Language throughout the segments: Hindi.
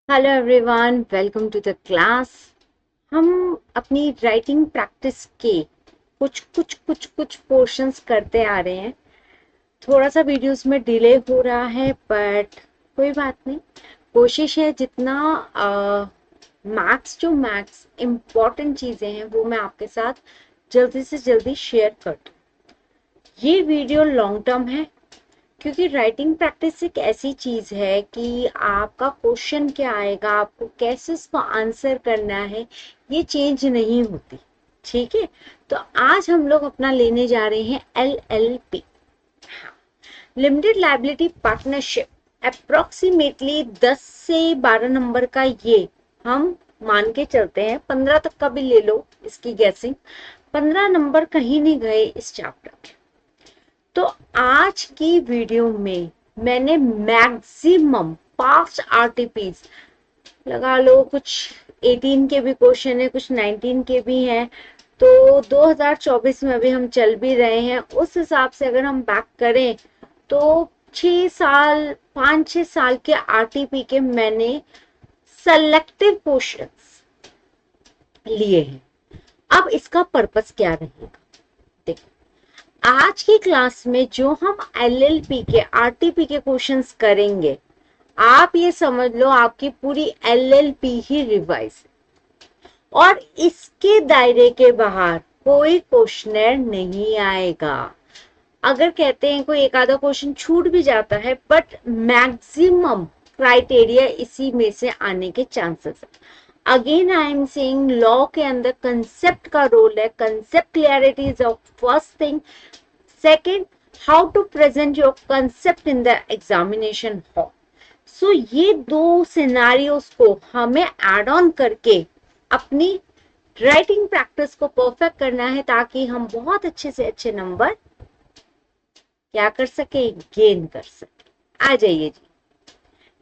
Hello everyone, welcome to the class. हम अपनी राइटिंग प्रैक्टिस के कुछ पोर्शंस करते आ रहे हैं। थोड़ा सा वीडियोस में डिले हो रहा है बट कोई बात नहीं। कोशिश है जितना मैथ्स इम्पॉर्टेंट चीज़ें हैं वो मैं आपके साथ जल्दी से जल्दी शेयर कर दूँ। ये वीडियो लॉन्ग टर्म है क्योंकि राइटिंग प्रैक्टिस एक ऐसी चीज है कि आपका क्वेश्चन क्या आएगा, आपको कैसे उसको आंसर करना है, ये चेंज नहीं होती। ठीक है, तो आज हम लोग अपना लेने जा रहे हैं LLP, limited liability partnership. Approximately 10 से 12 नंबर का ये हम मान के चलते हैं, 15 तक का भी ले लो इसकी गैसिंग। 15 नंबर कहीं नहीं गए इस चैप्टर के। तो आज की वीडियो में मैंने मैक्सिमम 5 आरटीपीज लगा लो, कुछ 18 के भी क्वेश्चन है, कुछ 19 के भी हैं। तो 2024 में अभी हम चल भी रहे हैं, उस हिसाब से अगर हम बैक करें तो 6 साल 5-6 साल के आरटीपी के मैंने सेलेक्टिव क्वेश्चंस लिए हैं। अब इसका पर्पस क्या रहेगा, देखो आज की क्लास में जो हम LLP के RTP के क्वेश्चंस करेंगे, आप ये समझ लो आपकी पूरी LLP ही रिवाइज है और इसके दायरे के बाहर कोई क्वेश्चनर नहीं आएगा। अगर कहते हैं कोई एक आधा क्वेश्चन छूट भी जाता है बट मैक्सिमम क्राइटेरिया इसी में से आने के चांसेस है। Again I am saying, law के अंदर कंसेप्ट का रोल है। Concept clarity is of first thing. Second, how to present your concept in the examination hall. So ये दो सिनारियोस को हमें एड ऑन करके अपनी राइटिंग प्रैक्टिस को परफेक्ट करना है ताकि हम बहुत अच्छे से अच्छे नंबर क्या कर सके, गेन कर सके। आ जाइए जी,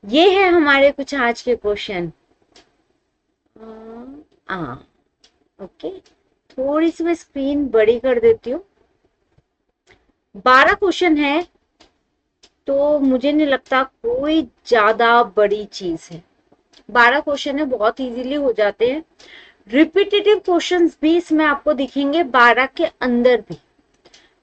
ये है हमारे कुछ आज के क्वेश्चन। हाँ, ओके, थोड़ी सी मैं स्क्रीन बड़ी कर देती हूँ। 12 क्वेश्चन है तो मुझे नहीं लगता कोई ज्यादा बड़ी चीज है। 12 क्वेश्चन है, बहुत इजीली हो जाते हैं। रिपीटेटिव क्वेश्चंस भी इसमें आपको दिखेंगे 12 के अंदर भी।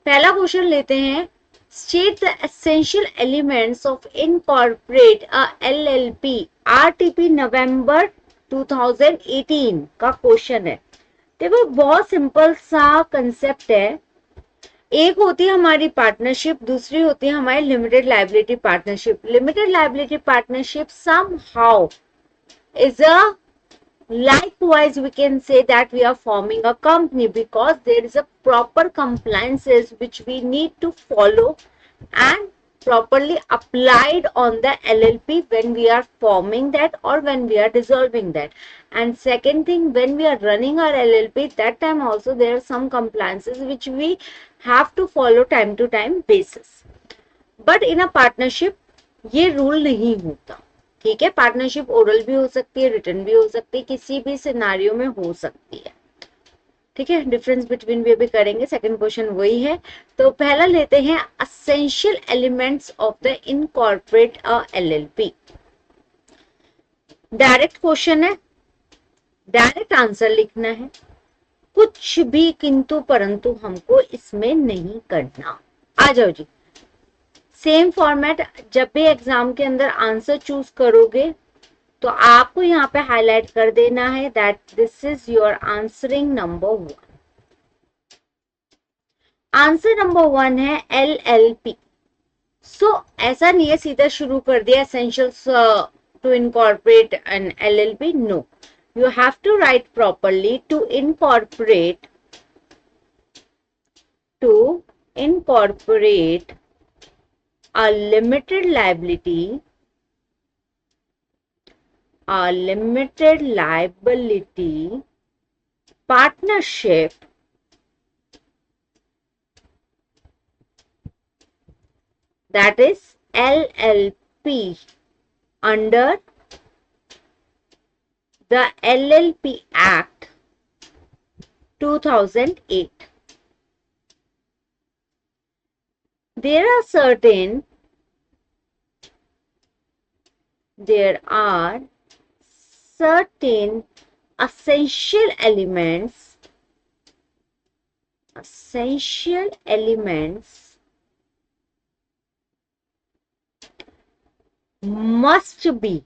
पहला क्वेश्चन लेते हैं, state the essential elements of incorporate a LLP RTP नवंबर 2018 का क्वेश्चन है। देखो बहुत सिंपल सा कंसेप्ट है। एक होती है हमारी पार्टनरशिप, दूसरी होती है हमारी limited liability partnership. Limited liability partnership somehow is a, likewise we can say that we are forming a company because there is a proper compliances which we need to follow and properly applied on the LLP when we are forming that or when we are dissolving that. And second thing, when we are running our LLP, that time also there are some compliances which we have to follow time to time basis. But in a partnership ये रूल नहीं होता। ठीक है, पार्टनरशिप ओरल भी हो सकती है, रिटर्न भी हो सकती है, किसी भी सिनारियो में हो सकती है। ठीक है, डिफरेंस बिटवीन भी अभी करेंगे। सेकंड क्वेश्चन वही है। तो पहला लेते हैं, essential elements of the incorporate LLP। Direct question है, डायरेक्ट आंसर लिखना है, कुछ भी किंतु परंतु हमको इसमें नहीं करना। आ जाओ जी, सेम फॉर्मेट। जब भी एग्जाम के अंदर आंसर चूज करोगे तो आपको यहाँ पे हाईलाइट कर देना है that this is your answering number 1। Answer number 1 है LLP। सो ऐसा नहीं है सीधा शुरू कर दिया essentials to incorporate an LLP। No, you have to write properly to incorporate a limited liability partnership that is LLP under the LLP Act 2008. There are certain essential elements must be,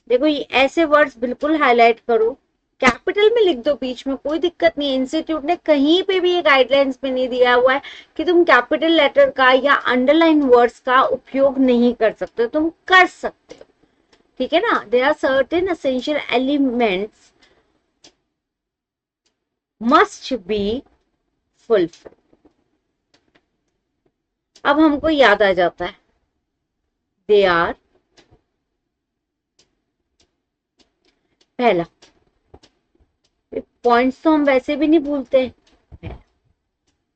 देखो ये ऐसे वर्ड्स बिल्कुल हाईलाइट करो, कैपिटल में लिख दो बीच में, कोई दिक्कत नहीं है। इंस्टीट्यूट ने कहीं पे भी ये गाइडलाइंस में नहीं दिया हुआ है कि तुम कैपिटल लेटर का या अंडरलाइन वर्ड्स का उपयोग नहीं कर सकते, तुम कर सकते हो, ठीक है ना। There are certain essential elements must be fulfil. अब हमको याद आ जाता है, दे आर, पहला पॉइंट्स तो हम वैसे भी नहीं भूलते,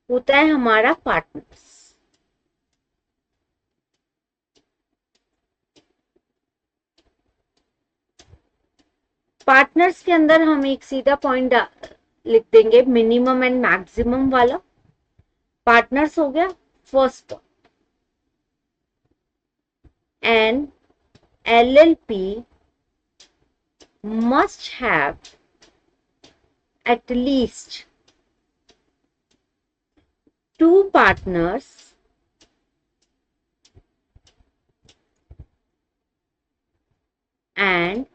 होता है हमारा पार्टनर्स। पार्टनर्स के अंदर हम एक सीधा पॉइंट लिख देंगे, मिनिमम एंड मैक्सिमम वाला। पार्टनर्स हो गया first. An LLP must have at least 2 partners and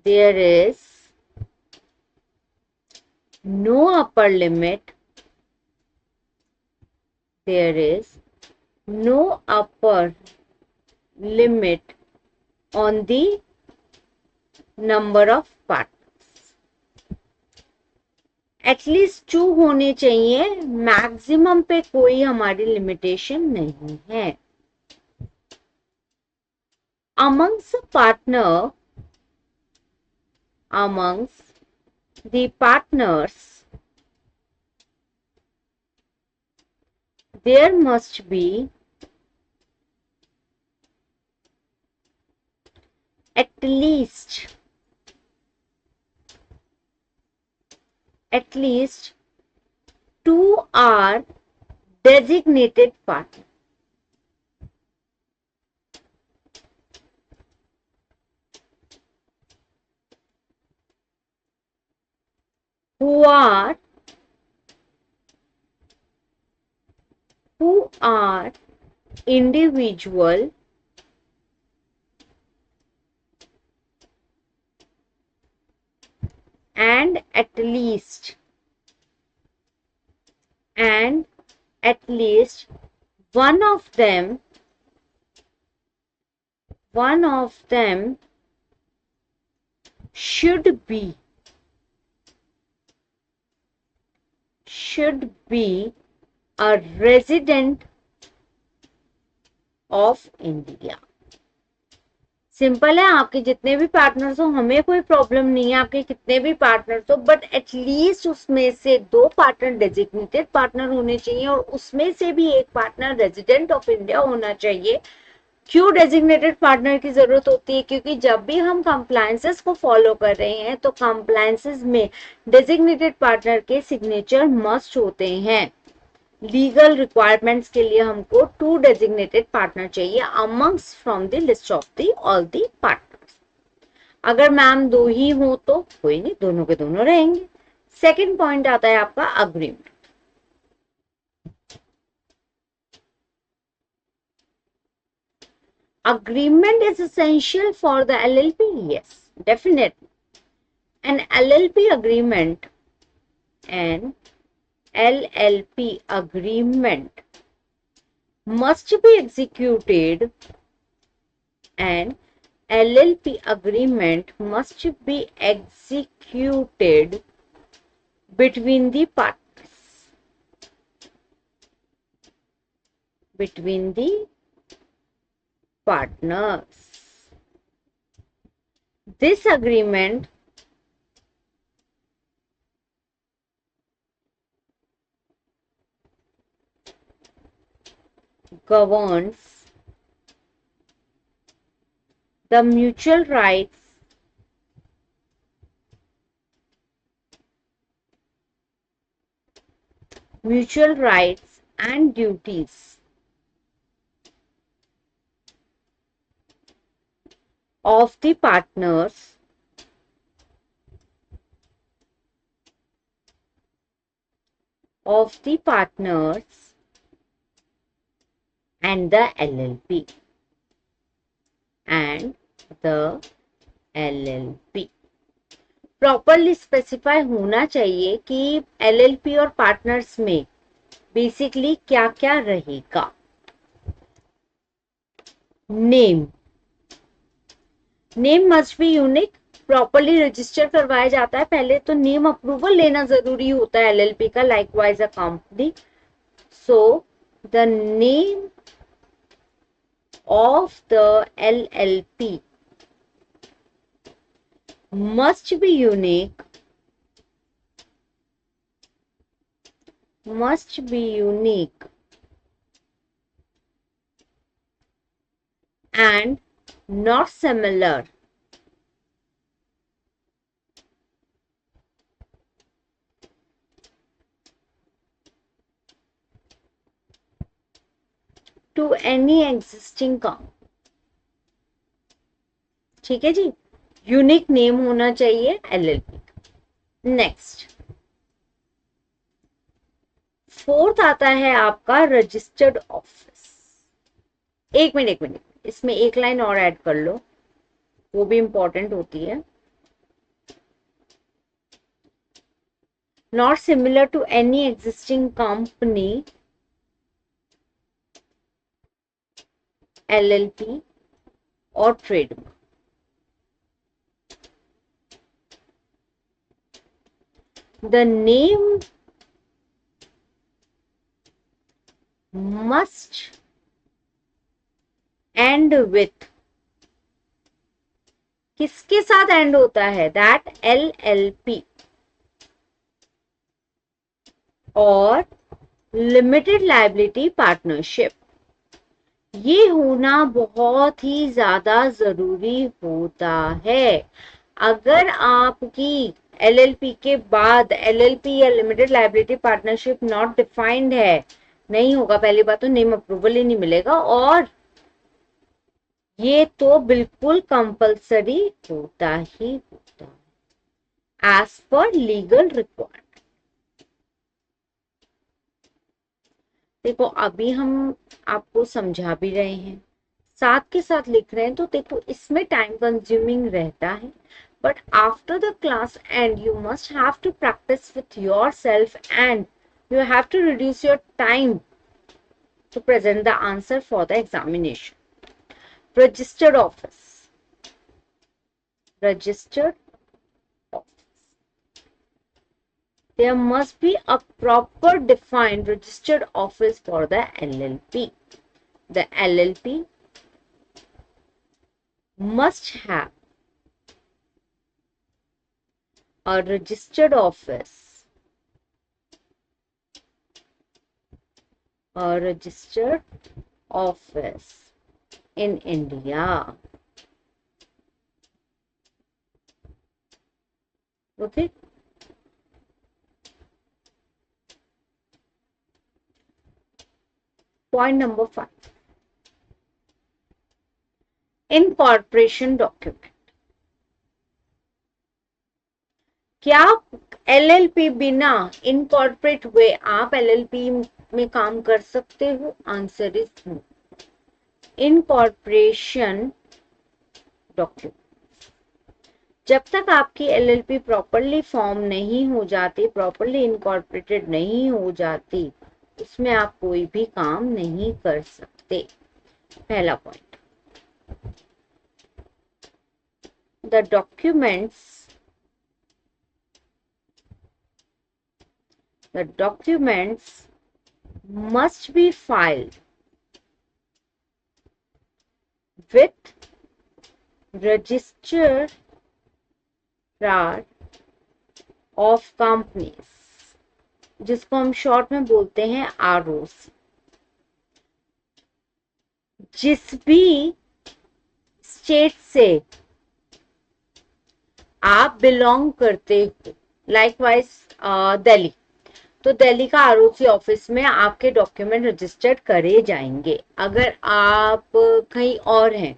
there is no upper limit, there is no upper limit on the number of partners. At least 2 होने चाहिए, मैक्सिमम पे कोई हमारी लिमिटेशन नहीं है। amongst the partners there must be at least 2 are designated partners who are individual and at least one of them should be a resident of India। Simple है, आपके जितने भी पार्टनर्स हो हमें कोई प्रॉब्लम नहीं है, आपके कितने भी पार्टनर्स हो, बट एटलीस्ट उसमें से 2 पार्टनर डेजिग्नेटेड पार्टनर होने चाहिए और उसमें से भी एक पार्टनर रेजिडेंट ऑफ इंडिया होना चाहिए। क्यों डेजिग्नेटेड पार्टनर की जरूरत होती है? क्योंकि जब भी हम कंप्लायंसेस को फॉलो कर रहे हैं तो कंप्लायंसेस में डेजिग्नेटेड पार्टनर के सिग्नेचर मस्ट होते हैं। लीगल रिक्वायरमेंट्स के लिए हमको 2 डेजिग्नेटेड पार्टनर चाहिए amongst from the list of the all the partners. अगर मैम 2 ही हो तो कोई नहीं, दोनों के दोनों रहेंगे। सेकंड पॉइंट आता है आपका agreement. Agreement is essential for the LLP. Yes, definitely. An LLP agreement must be executed, and LLP agreement must be executed between the partners. This agreement governs the mutual rights and duties of the partners and the LLP properly specify होना चाहिए कि LLP और पार्टनर्स में बेसिकली क्या क्या रहेगा। Name must be unique, properly register करवाया जाता है, पहले तो नेम अप्रूवल लेना जरूरी होता है LLP का, likewise a company. So the name of the LLP must be unique and not similar to any existing company। ठीक है जी, यूनिक नेम होना चाहिए LLP का। नेक्स्ट, फोर्थ आता है आपका रजिस्टर्ड ऑफिस। एक मिनट, इसमें एक लाइन और ऐड कर लो, वो भी इंपॉर्टेंट होती है। Not similar to any existing company LLP और trademark. The name must end with, किसके साथ एंड होता है? That LLP और लिमिटेड लायबिलिटी पार्टनरशिप। ये होना बहुत ही ज्यादा जरूरी होता है। अगर आपकी LLP के बाद LLP या limited liability partnership not defined है, नहीं होगा, पहली बात तो नेम अप्रूवल ही नहीं मिलेगा, और ये तो बिल्कुल कंपलसरी होता ही होता है एज पर लीगल रिक्वायरमेंट। देखो अभी हम आपको समझा भी रहे हैं, साथ के साथ लिख रहे हैं, तो देखो इसमें टाइम कंज्यूमिंग रहता है, but after the class end you must have to practice with yourself and you have to reduce your time to present the answer for the examination. Registered office, there must be a proper defined registered office for the LLP. The LLP must have a registered office, in India. Okay. Point number 5, incorporation document। क्या LLP बिना इनकॉर्पोरेट हुए आप LLP में काम कर सकते हो? Answer is no. Incorporation document, जब तक आपकी LLP प्रॉपरली फॉर्म नहीं हो जाती, प्रॉपरली इनकॉर्पोरेटेड नहीं हो जाती, उसमें आप कोई भी काम नहीं कर सकते। पहला point, the documents must be filed with registrar of companies, जिसको हम शॉर्ट में बोलते हैं ROC। जिस भी स्टेट से आप बिलोंग करते हो, लाइकवाइज दिल्ली, तो दिल्ली का ROC ऑफिस में आपके डॉक्यूमेंट रजिस्टर्ड करे जाएंगे। अगर आप कहीं और हैं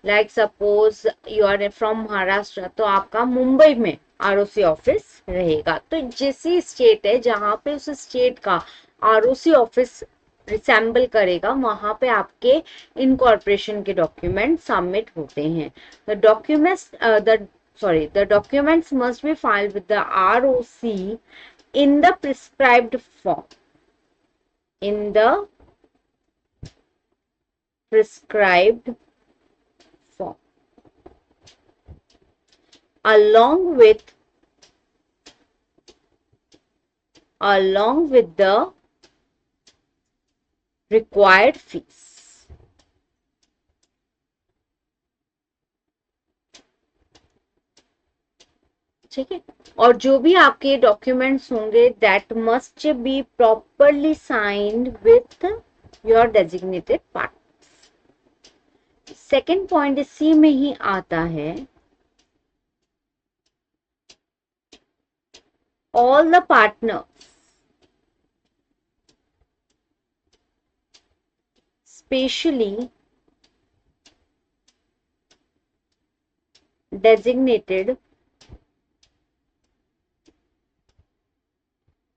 like suppose you are from Maharashtra, तो आपका मुंबई में आरओसी ऑफिस रहेगा। तो जैसी स्टेट है जहाँ पे उस स्टेट का आरओसी ऑफिस रिसेंबल करेगा, वहां पे आपके इनकॉर्पोरेशन के डॉक्यूमेंट सबमिट होते हैं। The documents the documents must be filed with the ROC in the prescribed form. In the prescribed form, along with the required fees. ठीक है, और जो भी आपके डॉक्यूमेंट्स होंगे that must be properly signed with your designated partners. Second point इसी में ही आता है, all the partners, specially designated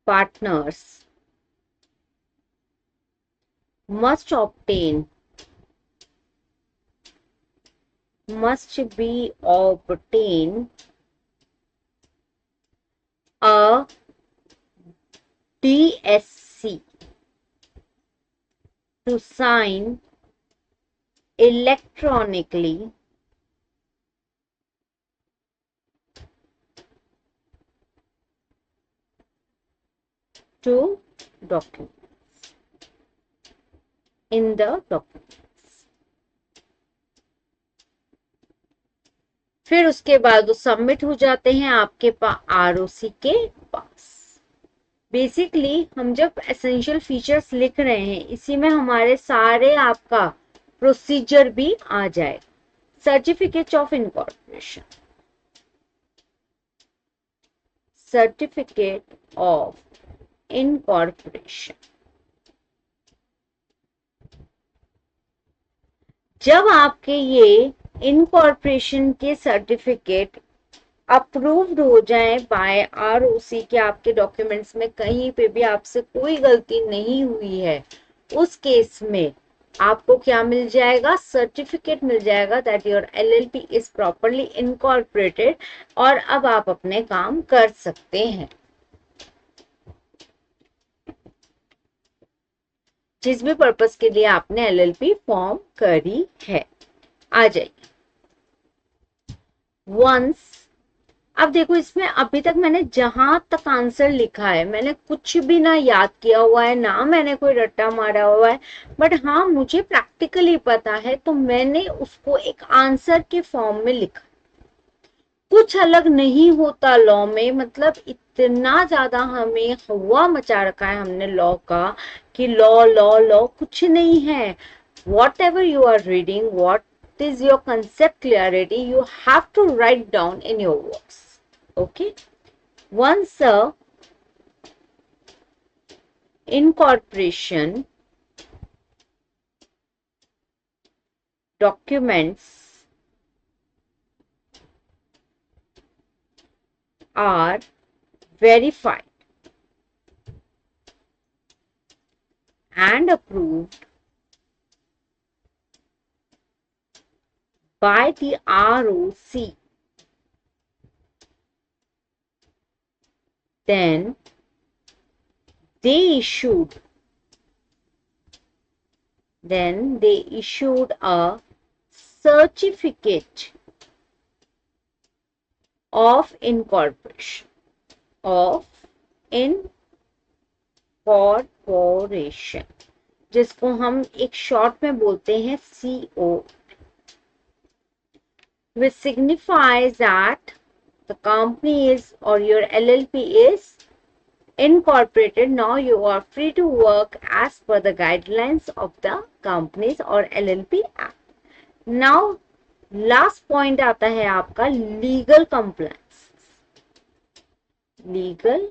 partners, must be obtain a DSC to sign electronically to documents in the documents। फिर उसके बाद वो सबमिट हो जाते हैं आपके पास आरओसी के पास। बेसिकली हम जब एसेंशियल फीचर्स लिख रहे हैं, इसी में हमारे सारे आपका प्रोसीजर भी आ जाए। Certificate of incorporation, certificate of incorporation, जब आपके ये इनकॉर्पोरेशन के सर्टिफिकेट अप्रूव्ड हो जाए बाय आरओसी के, आपके डॉक्यूमेंट्स में कहीं पे भी आपसे कोई गलती नहीं हुई है, उस केस में आपको क्या मिल जाएगा, सर्टिफिकेट मिल जाएगा that your LLP is properly incorporated, और अब आप अपने काम कर सकते हैं। जिस भी पर्पस के लिए आपने एलएलपी फॉर्म करी है। आ जाइए वंस, अब देखो इसमें अभी तक मैंने जहां तक आंसर लिखा है, मैंने कुछ भी ना याद किया हुआ है, ना मैंने कोई रट्टा मारा हुआ है, बट हाँ मुझे प्रैक्टिकली पता है, तो मैंने उसको एक आंसर के फॉर्म में लिखा। कुछ अलग नहीं होता लॉ में, मतलब इतना ज्यादा हमें हवा मचा रखा है हमने लॉ का कि लॉ लॉ लॉ, कुछ नहीं है। Whatever you are reading, what is your concept clarity, you have to write down in your words. Okay, once a incorporation documents are verified and approved by the ROC, then they issued a certificate of incorporation, जिसको हम एक शॉर्ट में बोलते हैं CO, which signifies that the company is, or your LLP is incorporated. Now you are free to work as per the guidelines of the companies or LLP Act. Now last point आता है आपका legal compliance। legal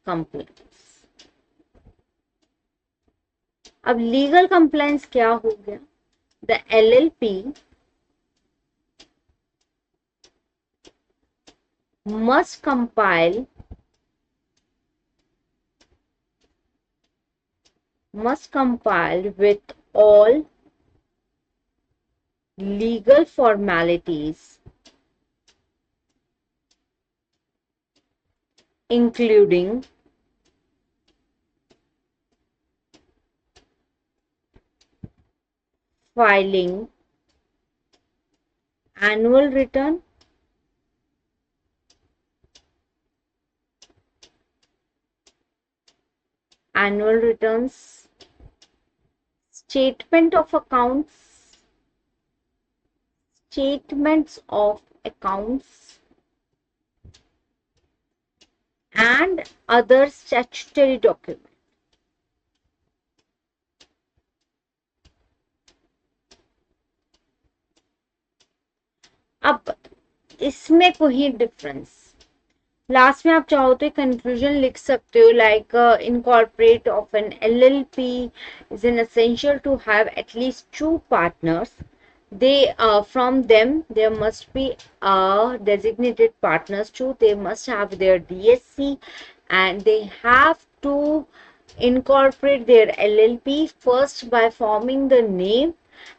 compliance, अब legal compliance क्या हो गया, The LLP must comply with all legal formalities, including filing annual return, annual returns, statement of accounts, statements of accounts, and other statutory documents. अब इसमें कोई डिफरेंस, लास्ट में आप चाहो तो कंक्लूजन लिख सकते हो, like incorporate of an LLP is an essential to have at least 2 partners. They from them there must be designated partners too. They must have their DSC and they have to incorporate their LLP first by forming the name,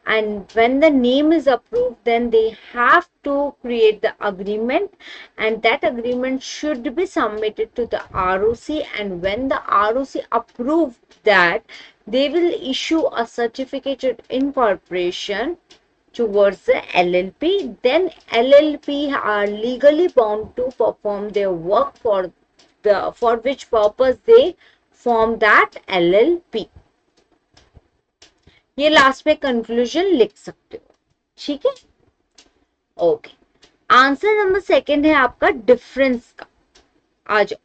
and when the name is approved then they have to create the agreement, and that agreement should be submitted to the ROC, and when the ROC approved that, they will issue a certificate of incorporation towards the LLP. Then LLP are legally bound to perform their work for which purpose they form that LLP. ये लास्ट में कंक्लूजन लिख सकते हो, ठीक है। ओके, आंसर नंबर सेकंड है आपका डिफरेंस का। आ जाओ,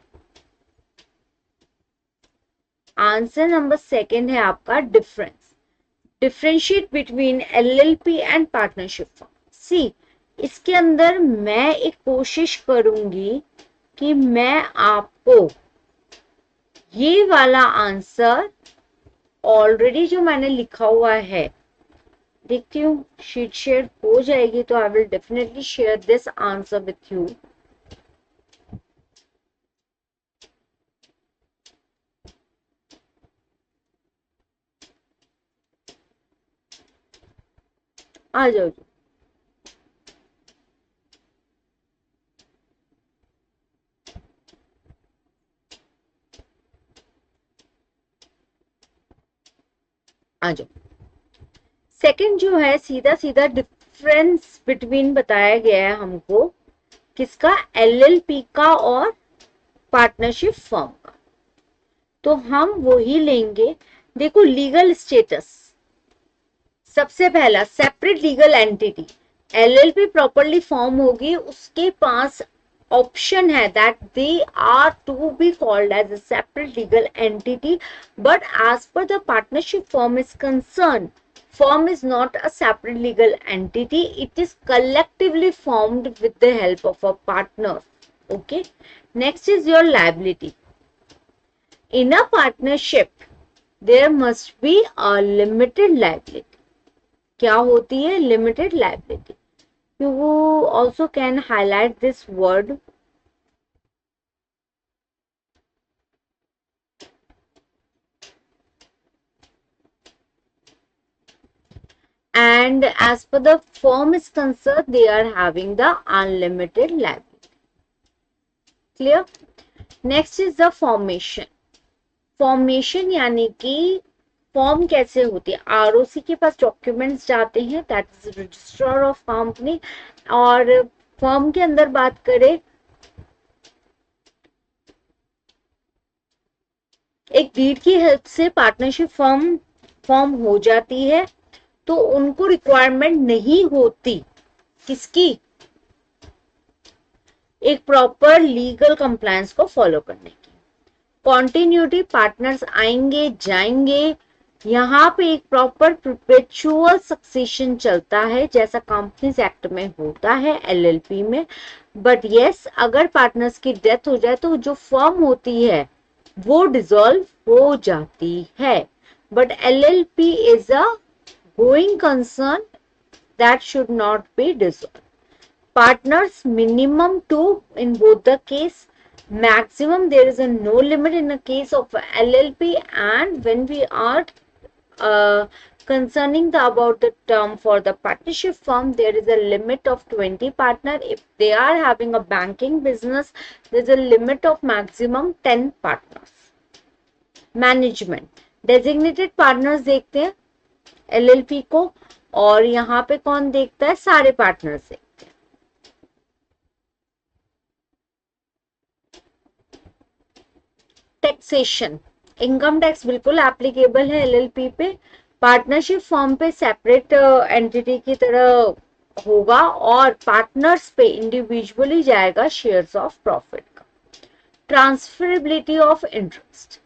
आंसर नंबर सेकंड है आपका difference, differentiate between LLP and partnership firm. See, इसके अंदर मैं एक कोशिश करूंगी कि मैं आपको ये वाला आंसर ऑलरेडी जो मैंने लिखा हुआ है, देखती हूँ शीट शेयर हो जाएगी तो I will definitely share this answer with you. आ जाओ, आ जाओ। सेकंड जो है सीधा सीधा डिफरेंस बिटवीन बताया गया है हमको, किसका, LLP का और पार्टनरशिप फर्म का। तो हम वही लेंगे। देखो लीगल स्टेटस, सबसे पहला separate legal entity, LLP properly form होगी, उसके पास option है that they are to be called as a separate legal entity, but as per the partnership firm is concerned, firm is not a separate legal entity, it is collectively formed with the help of a partner. Okay, next is your liability. In a partnership there must be a limited liability. क्या होती है limited liability? You also can highlight this word. And as per the firm is concerned, they are having the unlimited liability. Clear? Next is the formation. Formation यानी कि फॉर्म कैसे होती है, ROC के पास डॉक्यूमेंट्स जाते हैं, that is registrar of company. और फॉर्म के अंदर बात करें, एक डीड की हेल्प से पार्टनरशिप फॉर्म हो जाती है, तो उनको रिक्वायरमेंट नहीं होती किसकी, एक प्रॉपर लीगल कंप्लायंस को फॉलो करने की। कॉन्टिन्यूटी, पार्टनर्स आएंगे जाएंगे, यहाँ पे एक प्रॉपर परपेचुअल सक्सेशन चलता है जैसा कंपनीज एक्ट में होता है, LLP में। बट यस, अगर पार्टनर्स की डेथ हो जाए तो जो फर्म होती है वो डिसॉल्व हो जाती है। But LLP is a going concern, that should not be dissolved. Partners minimum 2 in both the case. Maximum there is a no limit in the case of LLP, and when we are concerning about the term for the partnership firm, there is a limit of 20 partner. If they are having a banking business, there is a limit of maximum 10 partners. Management designated partners देखते हैं एलएलपी को, और यहाँ पे कौन देखता है, सारे पार्टनर्स देखते हैं। टैक्सेशन, इनकम टैक्स बिल्कुल एप्लीकेबल है एलएलपी पे। पार्टनरशिप फॉर्म पे सेपरेट एंटिटी की तरह होगा, और पार्टनर्स पे इंडिविजुअली जाएगा शेयर्स ऑफ प्रॉफिट का। ट्रांसफरेबिलिटी ऑफ इंटरेस्ट,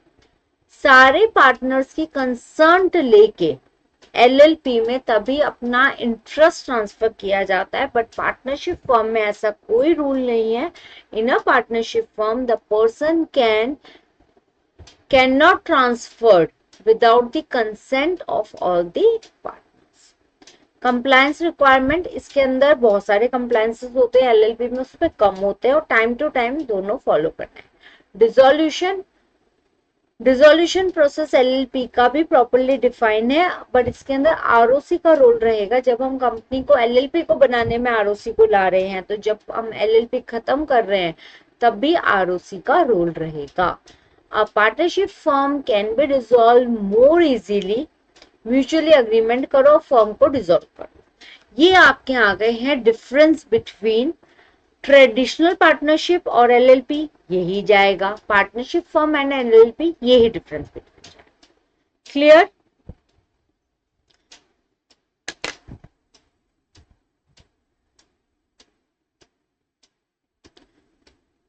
सारे पार्टनर्स की कंसर्ट लेके एलएलपी में तभी अपना इंटरेस्ट ट्रांसफर किया जाता है, बट पार्टनरशिप फर्म में ऐसा कोई रूल नहीं है। In a partnership firm the person can not transferred without the consent of all the partners. Compliance requirement, इसके अंदर बहुत सारे कंप्लायंसेस होते हैं एलएलपी में, उस पर कम होते हैं, और टाइम टू टाइम दोनों फॉलो करना है। डिसोल्यूशन प्रोसेस एलएलपी का भी प्रॉपर्ली डिफाइन है, बट इसके अंदर आरओसी का रोल रहेगा। जब हम कंपनी को एलएलपी को बनाने में आरओसी को ला रहे हैं, तो जब हम एलएलपी खत्म कर रहे हैं तब भी आरओसी का रोल रहेगा। अ partnership firm can be dissolve more easily, mutually agreement करो, फर्म को डिसॉल्व करो। ये आपके आ गए हैं डिफरेंस बिटवीन ट्रेडिशनल पार्टनरशिप और एलएलपी, यही जाएगा। पार्टनरशिप फर्म एंड एलएलपी, यही डिफरेंस बिटवीन जाएगा। क्लियर?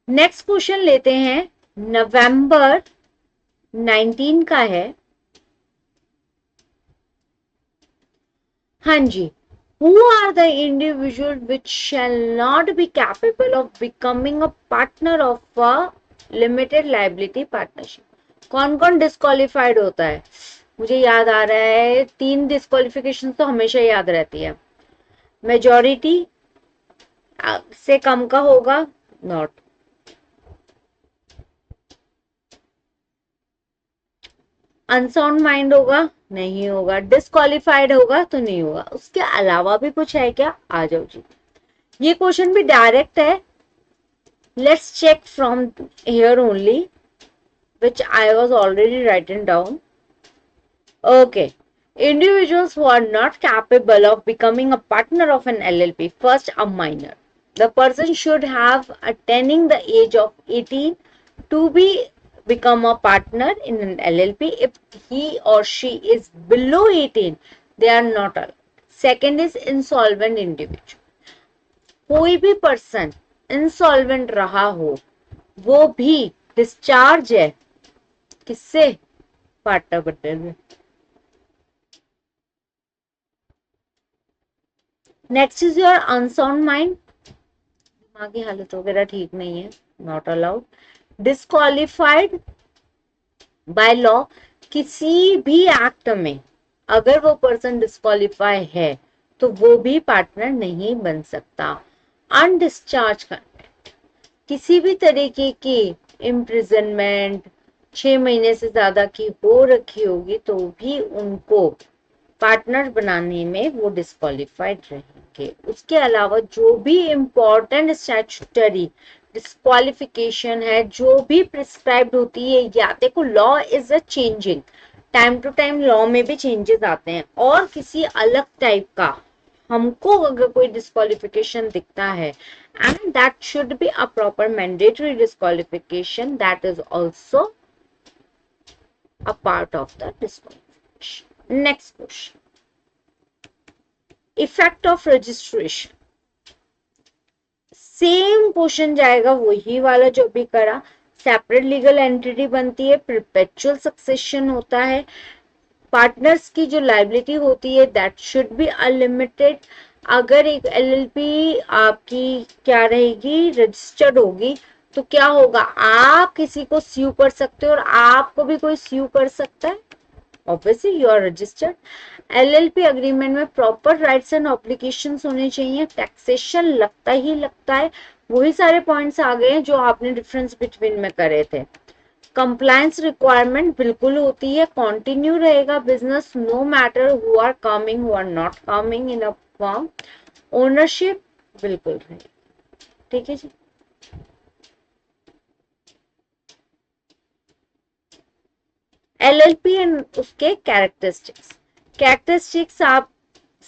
नेक्स्ट क्वेश्चन लेते हैं, नवंबर 19 का है। हाँ जी, who are the individual which shall not be capable of becoming a partner of a limited liability partnership? कौन कौन डिस्क्वालिफाइड होता है? मुझे याद आ रहा है 3 डिस्क्वालिफिकेशन तो हमेशा याद रहती है। मेजॉरिटी से कम का होगा, नॉट। अनसाउंड माइंड होगा, नहीं होगा। डिस्क्वालिफाइड होगा तो नहीं होगा। उसके अलावा भी कुछ है क्या? आ जाओ जी, ये क्वेश्चन भी डायरेक्ट है। Let's check from here only, which I was already written down. Okay. Individuals who are not capable of becoming a partner of an LLP. First, a minor. The person should have attaining the age of 18 to become a partner in an LLP. If he or she is below 18, they are not allowed. Second is insolvent individual. कोई भी पर्सन इंसॉल्वेंट रहा हो, वो भी डिस्चार्ज है किससे? पार्टनर बनने में। Next is your unsound mind, दिमागी हालत वगैरह ठीक नहीं है, not allowed. Disqualified by law, किसी भी एक्ट में अगर वो पर्सन डिस्क्वालिफाई है तो वो भी पार्टनर नहीं बन सकता। अनडिस्चार्ज कंटेंट, किसी भी तरीके की इम्प्रिजनमेंट 6 महीने से ज्यादा की हो रखी होगी तो भी उनको पार्टनर बनाने में वो डिस्क्वालिफाइड रहेंगे। उसके अलावा जो भी इम्पोर्टेंट स्टैट्यूटरी डिस्क्वालिफिकेशन है, जो भी प्रिस्क्राइब्ड होती है, या देखो law is a changing, time to time law में भी चेंजेस आते हैं, और किसी अलग टाइप का हमको अगर कोई डिस्क्वालिफिकेशन दिखता है, and that should be a proper mandatory disqualification, that is also a part of the disqualification. Next question, effect of registration. Same question जाएगा, वही वाला जो भी करा। सेपरेट लीगल एंटिटी बनती है, परपेचुअल सक्सेशन होता है, पार्टनर्स की जो लाइबिलिटी होती है दैट शुड बी अनलिमिटेड। अगर एक एलएलपी आपकी क्या रहेगी, रजिस्टर्ड होगी, तो क्या होगा, आप किसी को स्यू कर सकते हो और आपको भी कोई स्यू कर सकता है। Obviously you are registered. LLP agreement में प्रॉपर राइट्स एंड ऑब्लिगेशंस होने चाहिए, टैक्सेशन लगता ही लगता है, वही सारे पॉइंट्स आ गए हैं जो आपने डिफरेंस बिटवीन में करे थे। कंप्लायंस रिक्वायरमेंट बिल्कुल होती है, कंटिन्यू रहेगा business no matter who are coming who are not coming in a firm. Ownership बिल्कुल रहेगी, ठीक है जी। एलएलपी एंड उसके कैरेक्टरिस्टिक्स आप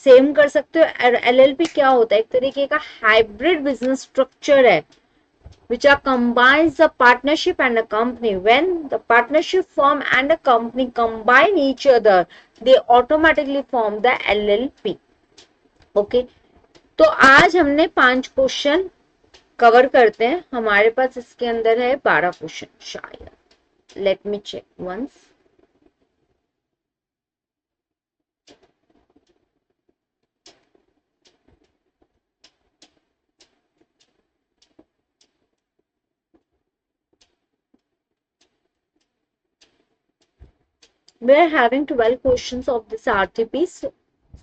सेम कर सकते हो। एलएलपी क्या होता है, एक तरीके का हाइब्रिड बिजनेस स्ट्रक्चर है which are combines the partnership and a company. When the partnership firm and a company combine each other, they automatically form the LLP. Okay, तो आज हमने 5 क्वेश्चन कवर करते हैं, हमारे पास इसके अंदर है 12 क्वेश्चन शायद, let me check once. We are having 12 questions of this RTP.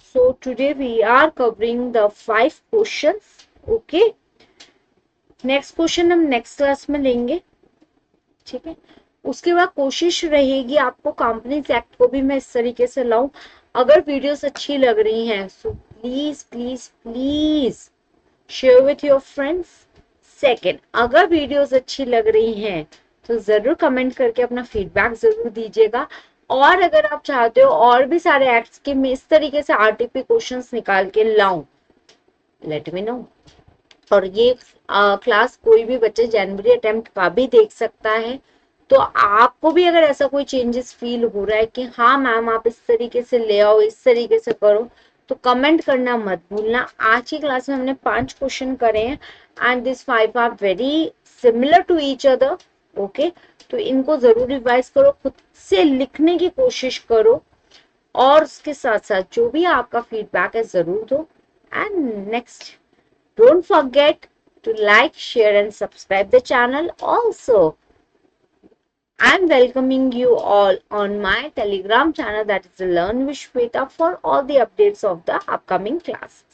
So today we are covering the 5 questions. Okay. Next question हम नेक्स्ट क्लास में लेंगे, ठीक है। उसके बाद कोशिश रहेगी आपको कंपनीज एक्ट को भी मैं इस तरीके से लाऊं। अगर वीडियोस अच्छी लग रही हैं so please please please share with your friends. Second, अगर वीडियोस अच्छी लग रही हैं तो जरूर कमेंट करके अपना फीडबैक जरूर दीजिएगा। और अगर आप चाहते हो और भी सारे एक्ट्स के मैं इस तरीके से आरटीपी क्वेश्चंस निकाल के लाऊं, लेट मी नो। और ये क्लास कोई भी बच्चे जनवरी अटेम्प्ट का भी देख सकता है। तो आपको भी अगर ऐसा कोई चेंजेस फील हो रहा है कि हाँ मैम आप इस तरीके से ले आओ, इस तरीके से करो, तो कमेंट करना मत भूलना। आज की क्लास में हमने 5 क्वेश्चन करे हैं and this 5 are very similar to each other. Okay, तो इनको जरूर रिवाइज करो, खुद से लिखने की कोशिश करो और उसके साथ साथ जो भी आपका फीडबैक है जरूर दो। And next, don't forget to like, share and subscribe the channel. Also, I'm welcoming you all on my Telegram channel, that is Learn with Shweta, for all the updates of the upcoming classes.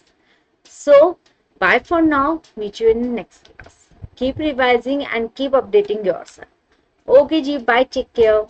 So, bye for now. Meet you in the next class. Keep revising and keep updating yourself. Okay ji, bye, take care.